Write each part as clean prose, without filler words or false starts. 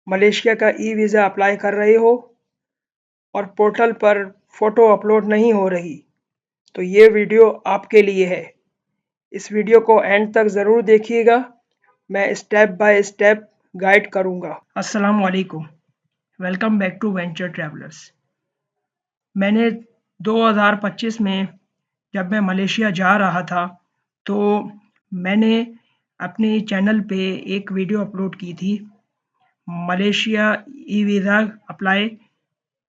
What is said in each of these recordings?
Malaysia का e visa apply कर रहे हो और पोर्टल पर फ़ोटो अपलोड नहीं हो रही, तो ये वीडियो आपके लिए है। इस वीडियो को एंड तक ज़रूर देखिएगा, मैं स्टेप बाय स्टेप गाइड करूँगा। अस्सलाम वालेकुम, welcome back to Venture Travellers. मैंने 2025 में जब मैं मलेशिया जा रहा था, तो मैंने अपने चैनल पे एक वीडियो अपलोड की थी, मलेशिया ई वीज़ा अप्लाई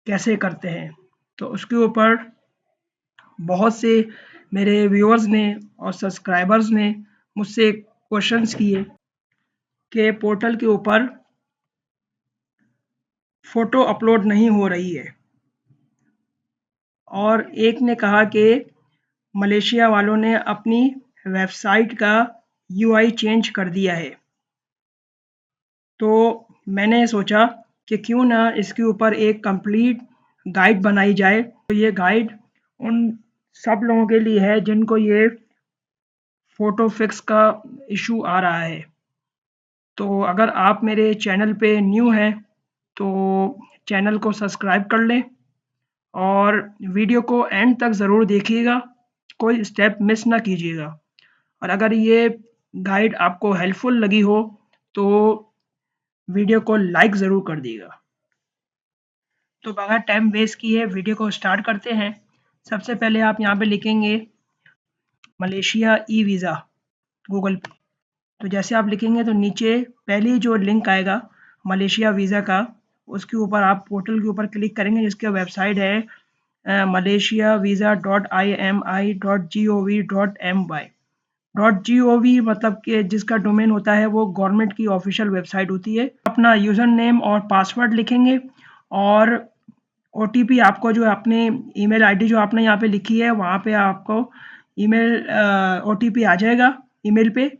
कैसे करते हैं। तो उसके ऊपर बहुत से मेरे व्यूअर्स ने और सब्सक्राइबर्स ने मुझसे क्वेश्चंस किए कि पोर्टल के ऊपर फ़ोटो अपलोड नहीं हो रही है, और एक ने कहा कि मलेशिया वालों ने अपनी वेबसाइट का यूआई चेंज कर दिया है। तो मैंने सोचा कि क्यों ना इसके ऊपर एक कंप्लीट गाइड बनाई जाए। तो ये गाइड उन सब लोगों के लिए है जिनको ये फ़ोटो फिक्स का इशू आ रहा है। तो अगर आप मेरे चैनल पे न्यू हैं तो चैनल को सब्सक्राइब कर लें और वीडियो को एंड तक ज़रूर देखिएगा, कोई स्टेप मिस ना कीजिएगा। और अगर ये गाइड आपको हेल्पफुल लगी हो तो वीडियो को लाइक ज़रूर कर दीजिएगा। तो बगैर टाइम वेस्ट किए वीडियो को स्टार्ट करते हैं। सबसे पहले आप यहाँ पे लिखेंगे मलेशिया ई वीज़ा गूगल पे। तो जैसे आप लिखेंगे तो नीचे पहले जो लिंक आएगा मलेशिया वीज़ा का, उसके ऊपर आप पोर्टल के ऊपर क्लिक करेंगे जिसका वेबसाइट है malaysiavisa.imi.gov.my। .gov मतलब कि जिसका डोमेन होता है वो गवर्नमेंट की ऑफिशियल वेबसाइट होती है। अपना यूज़र नेम और पासवर्ड लिखेंगे और ओटीपी आपको जो अपने ईमेल आईडी जो आपने यहाँ पे लिखी है वहाँ पे आपको ईमेल ओटीपी आ जाएगा ईमेल पे,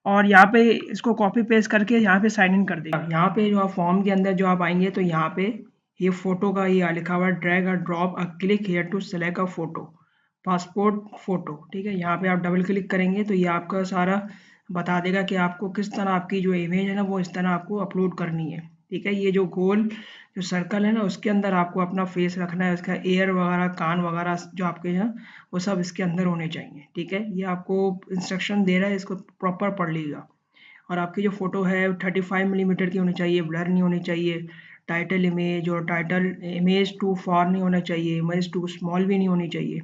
और यहाँ पे इसको कॉपी पेस्ट करके यहाँ पे साइन इन कर देंगे। यहाँ पे जो आप फॉर्म के अंदर जो आप आएंगे तो यहाँ पे ये फ़ोटो का ये लिखा हुआ है drag a drop a click here to select a photo, passport photo. ठीक है, यहाँ पे आप डबल क्लिक करेंगे तो ये आपका सारा बता देगा कि आपको किस तरह आपकी जो इमेज है ना वो इस तरह आपको अपलोड करनी है। ठीक है, ये जो गोल जो सर्कल है ना उसके अंदर आपको अपना फेस रखना है, उसका एयर वगैरह कान वगैरह जो आपके हैं वो सब इसके अंदर होने चाहिए। ठीक है, ये आपको इंस्ट्रक्शन दे रहा है, इसको प्रॉपर पढ़ लीजिएगा। और आपकी जो फ़ोटो है 35 मिलीमीटर की होनी चाहिए, ब्लर नहीं होनी चाहिए। टाइटल इमेज और टाइटल इमेज टू फार नहीं होना चाहिए, इमेज टू स्मॉल भी नहीं होनी चाहिए।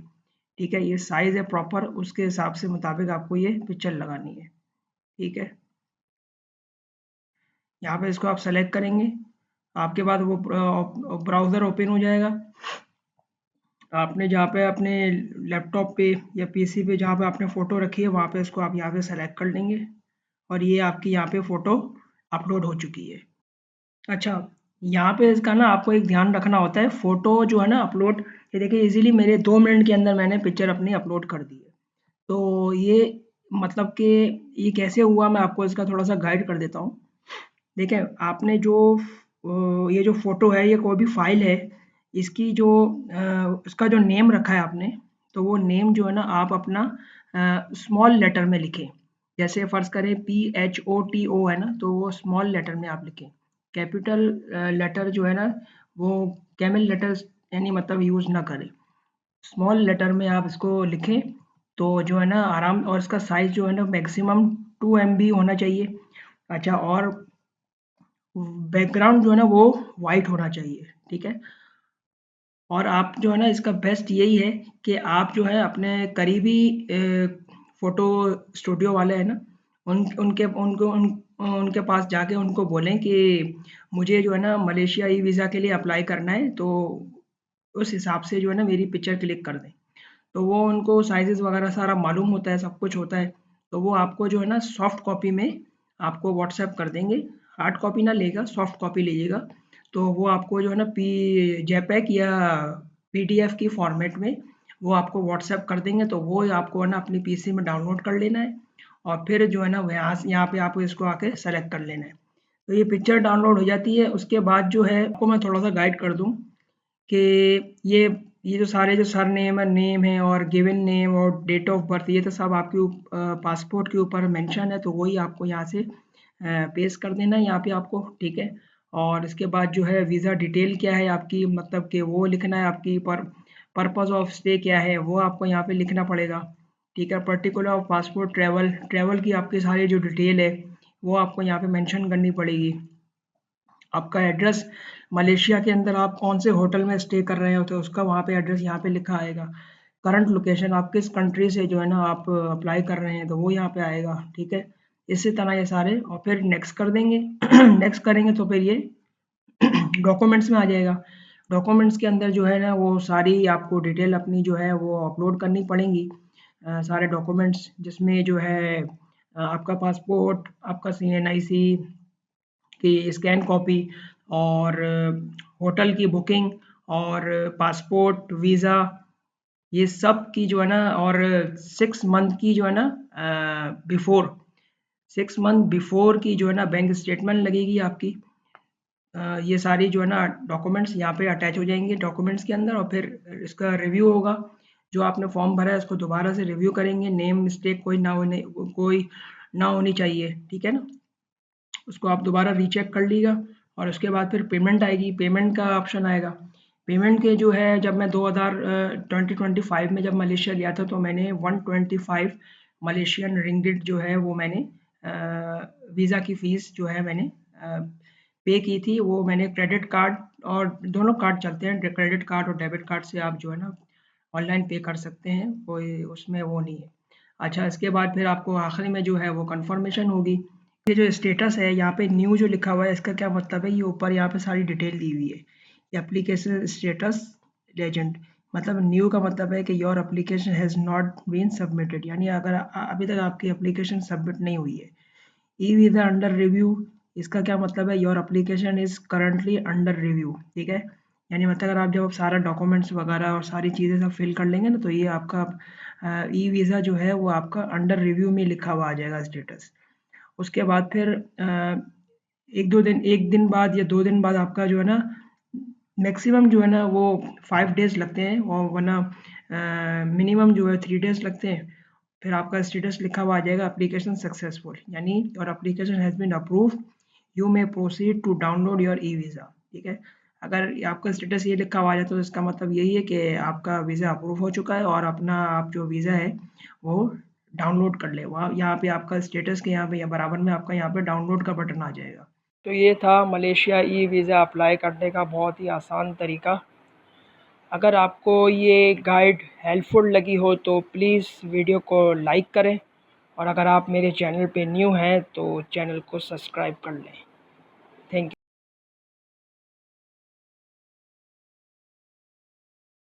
ठीक है, ये साइज़ है प्रॉपर, उसके हिसाब से मुताबिक आपको ये पिक्चर लगानी है। ठीक है, यहाँ पे इसको आप सेलेक्ट करेंगे, आपके बाद वो ब्राउज़र ओपन हो जाएगा। आपने जहाँ पे अपने लैपटॉप पे या पीसी पे जहाँ पे आपने फ़ोटो रखी है वहाँ पे इसको आप यहाँ पे सेलेक्ट कर लेंगे और ये आपकी यहाँ पे फ़ोटो अपलोड हो चुकी है। अच्छा, यहाँ पे इसका ना आपको एक ध्यान रखना होता है, फ़ोटो जो है ना अपलोड, ये देखिए इजीली मेरे 2 मिनट के अंदर मैंने पिक्चर अपनी अपलोड कर दी है। तो ये मतलब कि ये कैसे हुआ मैं आपको इसका थोड़ा-सा गाइड कर देता हूँ। देखिए, आपने जो ये जो फ़ोटो है ये कोई भी फ़ाइल है, इसकी जो उसका जो नेम रखा है आपने, तो वो नेम जो है ना आप अपना स्मॉल लेटर में लिखें। जैसे फ़र्ज़ करें PHOTO है ना, तो वो स्मॉल लेटर में आप लिखें। कैपिटल लेटर जो है ना वो कैमल लेटर्स यानी मतलब यूज़ ना करें। स्मॉल लेटर में आप इसको लिखें तो जो है ना आराम, और इसका साइज़ जो है ना मैक्सिमम 2 MB होना चाहिए। अच्छा, और बैकग्राउंड जो है ना वो वाइट होना चाहिए। ठीक है, और आप जो है ना इसका बेस्ट यही है कि आप जो है अपने करीबी फ़ोटो स्टूडियो वाले हैं ना उनके पास जाके उनको बोलें कि मुझे जो है ना मलेशिया ई वीज़ा के लिए अप्लाई करना है, तो उस हिसाब से जो है ना मेरी पिक्चर क्लिक कर दें। तो वो उनको साइज़ेज़ वगैरह सारा मालूम होता है, सब कुछ होता है। तो वो आपको जो है ना सॉफ्ट कॉपी में आपको व्हाट्सएप कर देंगे। हार्ड कॉपी ना लेगा, सॉफ्ट कॉपी लीजिएगा। तो वो आपको जो है ना पी जेपीईजी या पीडीएफ की फॉर्मेट में वो आपको व्हाट्सएप कर देंगे। तो वो आपको है ना अपनी पीसी में डाउनलोड कर लेना है और फिर जो है ना यहाँ पे आपको इसको आके सेलेक्ट कर लेना है। तो ये पिक्चर डाउनलोड हो जाती है। उसके बाद जो है आपको मैं थोड़ा-सा गाइड कर दूँ कि ये ये जो सारे जो नेम है और गिवन नेम और डेट ऑफ बर्थ ये तो सब आपके पासपोर्ट के ऊपर मेंशन है, तो वही आपको यहाँ से पेस्ट कर देना है यहाँ पे आपको। ठीक है, और इसके बाद जो है वीज़ा डिटेल क्या है आपकी, मतलब कि वो लिखना है, आपकी पर्पज़ ऑफ स्टे क्या है वो आपको यहाँ पे लिखना पड़ेगा। ठीक है, पर्टिकुलर ऑफ पासपोर्ट ट्रैवल की आपकी सारी जो डिटेल है वो आपको यहाँ पे मेंशन करनी पड़ेगी। आपका एड्रेस, मलेशिया के अंदर आप कौन से होटल में स्टे कर रहे हो तो उसका वहाँ पे एड्रेस यहाँ पे लिखा आएगा। करंट लोकेशन, आप किस कंट्री से जो है ना आप अप्लाई कर रहे हैं तो वो यहाँ पे आएगा। ठीक है, इसी तरह ये सारे, और फिर नेक्स्ट कर देंगे। नेक्स्ट करेंगे तो फिर ये डॉक्यूमेंट्स में आ जाएगा। डॉक्यूमेंट्स के अंदर जो है ना वो सारी आपको डिटेल अपनी जो है वो अपलोड करनी पड़ेंगी। सारे डॉक्यूमेंट्स जिसमें जो है आपका पासपोर्ट, आपका CNIC की स्कैन कॉपी, और होटल की बुकिंग, और पासपोर्ट, वीज़ा, ये सब की जो है ना, और 6 मंथ की जो है ना बिफोर 6 मंथ बिफोर की जो है ना बैंक स्टेटमेंट लगेगी आपकी। ये सारी जो है ना डॉक्यूमेंट्स यहाँ पे अटैच हो जाएंगे डॉक्यूमेंट्स के अंदर, और फिर इसका रिव्यू होगा। जो आपने फॉर्म भरा है उसको दोबारा से रिव्यू करेंगे, नेम मिस्टेक कोई ना होनी चाहिए। ठीक है ना, उसको आप दोबारा रीचेक कर लीजिएगा। और उसके बाद फिर पेमेंट आएगी, पेमेंट का ऑप्शन आएगा। पेमेंट के जो है, जब मैं 2025 में जब मलेशिया गया था तो मैंने 125 मलेशियन रिंगिट जो है वो मैंने वीज़ा की फ़ीस जो है मैंने पे की थी। वो मैंने क्रेडिट कार्ड, और दोनों कार्ड चलते हैं, क्रेडिट कार्ड और डेबिट कार्ड से आप जो है ना ऑनलाइन पे कर सकते हैं, कोई उसमें वो नहीं है। अच्छा, इसके बाद फिर आपको आखिरी में जो है वो कंफर्मेशन होगी। ये जो स्टेटस है यहाँ पे न्यू जो लिखा हुआ है, इसका क्या मतलब है, ये ऊपर यहाँ पे सारी डिटेल दी हुई है। ये एप्लीकेशन स्टेटस लेजेंड, मतलब न्यू का मतलब है कि your application has not been submitted, यानी अगर अभी तक आपकी एप्लीकेशन सबमिट नहीं हुई है। ई वीज़ा अंडर रिव्यू, इसका क्या मतलब है, your application is currently under review. ठीक है, यानी मतलब अगर आप जब सारा डॉक्यूमेंट्स वगैरह और सारी चीज़ें सब फिल कर लेंगे ना तो ये आपका ई वीज़ा जो है वो आपका अंडर रिव्यू में लिखा हुआ आ जाएगा स्टेटस। उसके बाद फिर 1 दिन बाद या 2 दिन बाद आपका जो है ना, मैक्सिमम जो है ना वो 5 डेज़ लगते हैं, और वरना मिनिमम जो है 3 डेज़ लगते हैं। फिर आपका स्टेटस लिखा हुआ आ जाएगा एप्लीकेशन सक्सेसफुल, यानी और application has been approved, you may proceed to download your e visa. ठीक है, अगर आपका स्टेटस ये लिखा हुआ आ जाता है तो इसका मतलब यही है कि आपका वीज़ा अप्रूव हो चुका है, और अपना आप जो वीज़ा है वो डाउनलोड कर ले। वहाँ यहाँ पे आपका स्टेटस के यहाँ पे या बराबर में आपका यहाँ पे डाउनलोड का बटन आ जाएगा। तो ये था मलेशिया ई वीज़ा अप्लाई करने का बहुत ही आसान तरीका। अगर आपको ये गाइड हेल्पफुल लगी हो तो प्लीज़ वीडियो को लाइक करें, और अगर आप मेरे चैनल पे न्यू हैं तो चैनल को सब्सक्राइब कर लें।